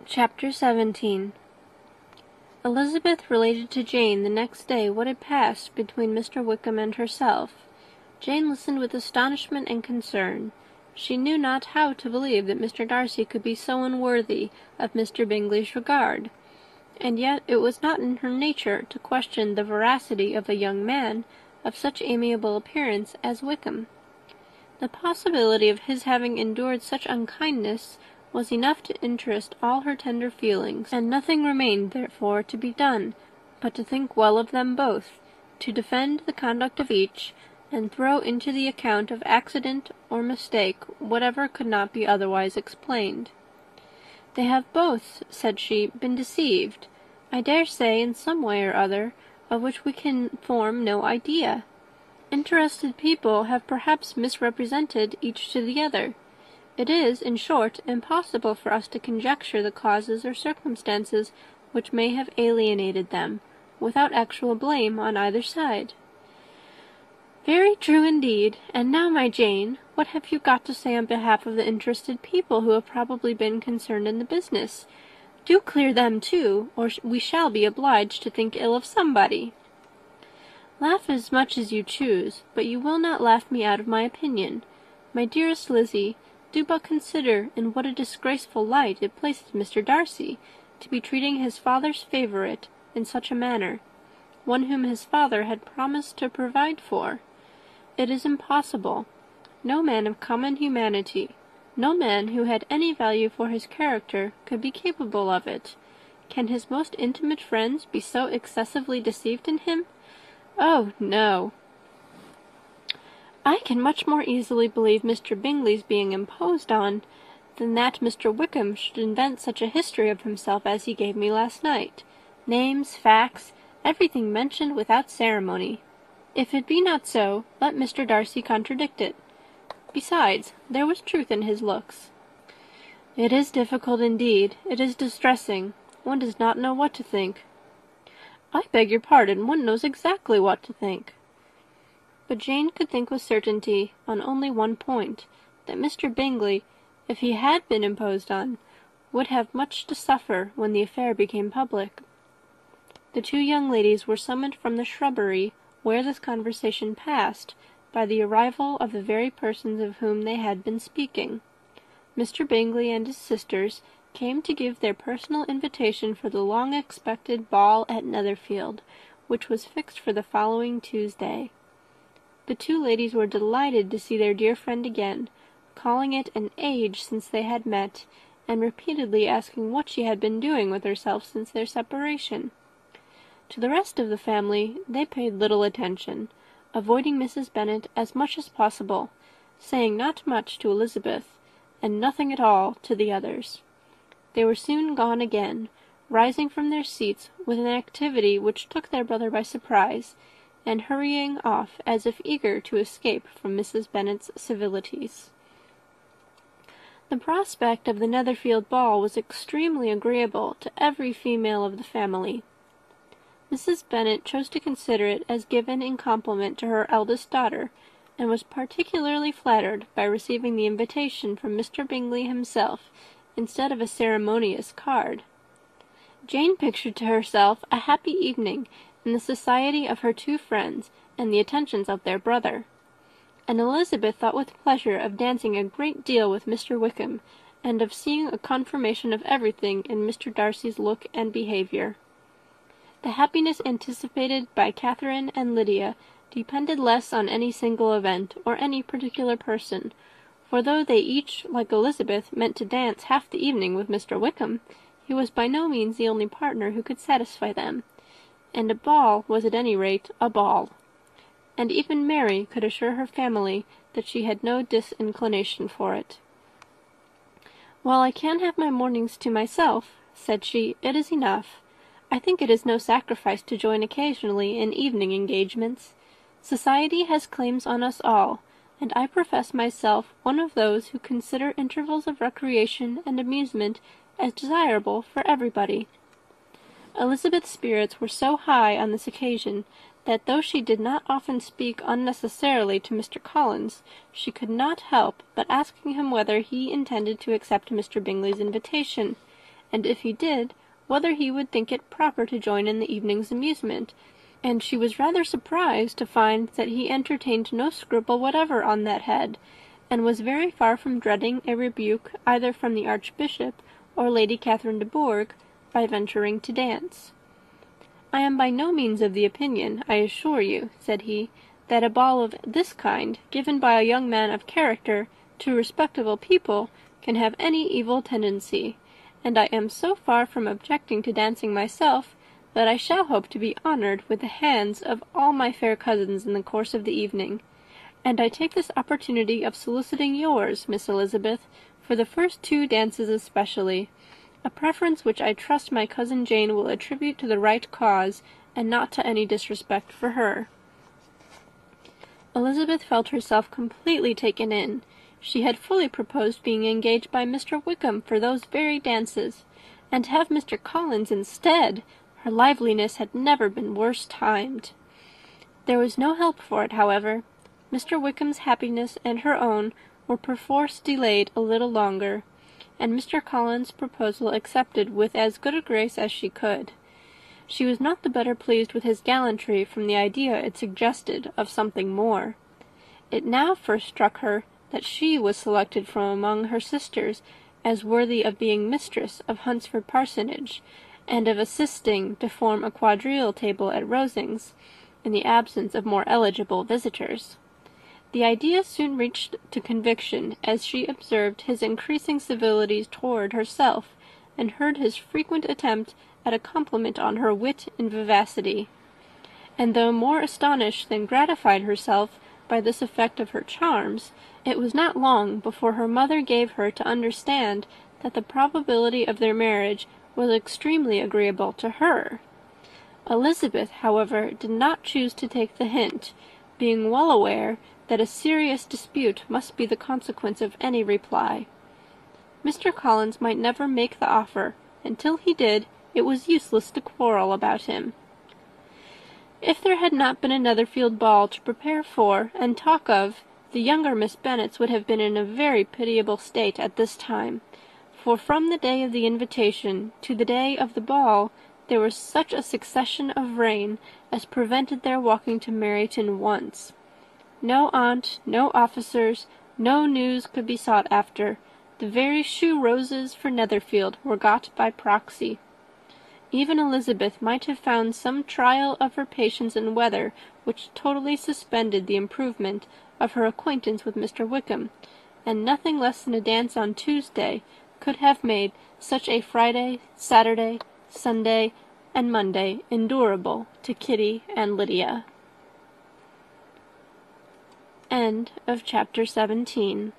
Chapter 17. Elizabeth related to Jane the next day what had passed between Mr. Wickham and herself. Jane listened with astonishment and concern. She knew not how to believe that Mr. Darcy could be so unworthy of Mr. Bingley's regard, and yet it was not in her nature to question the veracity of a young man of such amiable appearance as Wickham. The possibility of his having endured such unkindness was enough to interest all her tender feelings, and nothing remained therefore to be done but to think well of them both, to defend the conduct of each, and throw into the account of accident or mistake whatever could not be otherwise explained. "They have both," said she, "been deceived, I dare say, in some way or other, of which we can form no idea. Interested people have perhaps misrepresented each to the other. It is, in short, impossible for us to conjecture the causes or circumstances which may have alienated them, without actual blame on either side." "Very true indeed. And now, my Jane, what have you got to say on behalf of the interested people who have probably been concerned in the business? Do clear them too, or we shall be obliged to think ill of somebody." "Laugh as much as you choose, but you will not laugh me out of my opinion. My dearest Lizzie, do but consider in what a disgraceful light it places Mr. Darcy, to be treating his father's favourite in such a manner, one whom his father had promised to provide for. It is impossible. No man of common humanity, no man who had any value for his character, could be capable of it. Can his most intimate friends be so excessively deceived in him? Oh, no! I can much more easily believe Mr. Bingley's being imposed on, than that Mr. Wickham should invent such a history of himself as he gave me last night. Names, facts, everything mentioned without ceremony. If it be not so, let Mr. Darcy contradict it. Besides, there was truth in his looks. It is difficult indeed. It is distressing. One does not know what to think." "I beg your pardon, one knows exactly what to think." But Jane could think with certainty on only one point, that Mr. Bingley, if he had been imposed on, would have much to suffer when the affair became public. The two young ladies were summoned from the shrubbery where this conversation passed by the arrival of the very persons of whom they had been speaking. Mr. Bingley and his sisters came to give their personal invitation for the long-expected ball at Netherfield, which was fixed for the following Tuesday. The two ladies were delighted to see their dear friend again, calling it an age since they had met, and repeatedly asking what she had been doing with herself since their separation. To the rest of the family they paid little attention, avoiding Mrs. Bennet as much as possible, saying not much to Elizabeth, and nothing at all to the others. They were soon gone again, rising from their seats with an activity which took their brother by surprise, and hurrying off as if eager to escape from Mrs. Bennet's civilities. The prospect of the Netherfield ball was extremely agreeable to every female of the family. Mrs. Bennet chose to consider it as given in compliment to her eldest daughter, and was particularly flattered by receiving the invitation from Mr. Bingley himself, instead of a ceremonious card. Jane pictured to herself a happy evening in the society of her two friends and the attentions of their brother, and Elizabeth thought with pleasure of dancing a great deal with Mr. Wickham, and of seeing a confirmation of everything in Mr. Darcy's look and behaviour. The happiness anticipated by Catherine and Lydia depended less on any single event or any particular person, for though they each, like Elizabeth, meant to dance half the evening with Mr. Wickham, he was by no means the only partner who could satisfy them, and a ball was at any rate a ball. And even Mary could assure her family that she had no disinclination for it. "While I can have my mornings to myself," said she, "it is enough. I think it is no sacrifice to join occasionally in evening engagements. Society has claims on us all, and I profess myself one of those who consider intervals of recreation and amusement as desirable for everybody." Elizabeth's spirits were so high on this occasion that though she did not often speak unnecessarily to Mr. Collins, she could not help but asking him whether he intended to accept Mr. Bingley's invitation, and if he did, whether he would think it proper to join in the evening's amusement, and she was rather surprised to find that he entertained no scruple whatever on that head, and was very far from dreading a rebuke either from the Archbishop or Lady Catherine de Bourgh by venturing to dance. "I am by no means of the opinion, I assure you," said he, "that a ball of this kind, given by a young man of character to respectable people, can have any evil tendency, and I am so far from objecting to dancing myself, that I shall hope to be honoured with the hands of all my fair cousins in the course of the evening, and I take this opportunity of soliciting yours, Miss Elizabeth, for the first 2 dances especially, a preference which I trust my cousin Jane will attribute to the right cause, and not to any disrespect for her." Elizabeth felt herself completely taken in. She had fully proposed being engaged by Mr. Wickham for those very dances, and to have Mr. Collins instead! Her liveliness had never been worse timed. There was no help for it, however. Mr. Wickham's happiness and her own were perforce delayed a little longer, and Mr. Collins' proposal accepted with as good a grace as she could. She was not the better pleased with his gallantry from the idea it suggested of something more. It now first struck her that she was selected from among her sisters as worthy of being mistress of Hunsford Parsonage, and of assisting to form a quadrille table at Rosings, in the absence of more eligible visitors. The idea soon reached to conviction, as she observed his increasing civilities toward herself, and heard his frequent attempt at a compliment on her wit and vivacity. And though more astonished than gratified herself by this effect of her charms, it was not long before her mother gave her to understand that the probability of their marriage was extremely agreeable to her. Elizabeth, however, did not choose to take the hint, being well aware that a serious dispute must be the consequence of any reply. Mr. Collins might never make the offer, and till he did, it was useless to quarrel about him. If there had not been a Netherfield ball to prepare for and talk of, the younger Miss Bennets would have been in a very pitiable state at this time, for from the day of the invitation to the day of the ball there was such a succession of rain as prevented their walking to Meryton once. No aunt, no officers, no news could be sought after. The very shoe roses for Netherfield were got by proxy. Even Elizabeth might have found some trial of her patience in weather which totally suspended the improvement of her acquaintance with Mr. Wickham, and nothing less than a dance on Tuesday could have made such a Friday, Saturday, Sunday, and Monday endurable to Kitty and Lydia. End of chapter 17.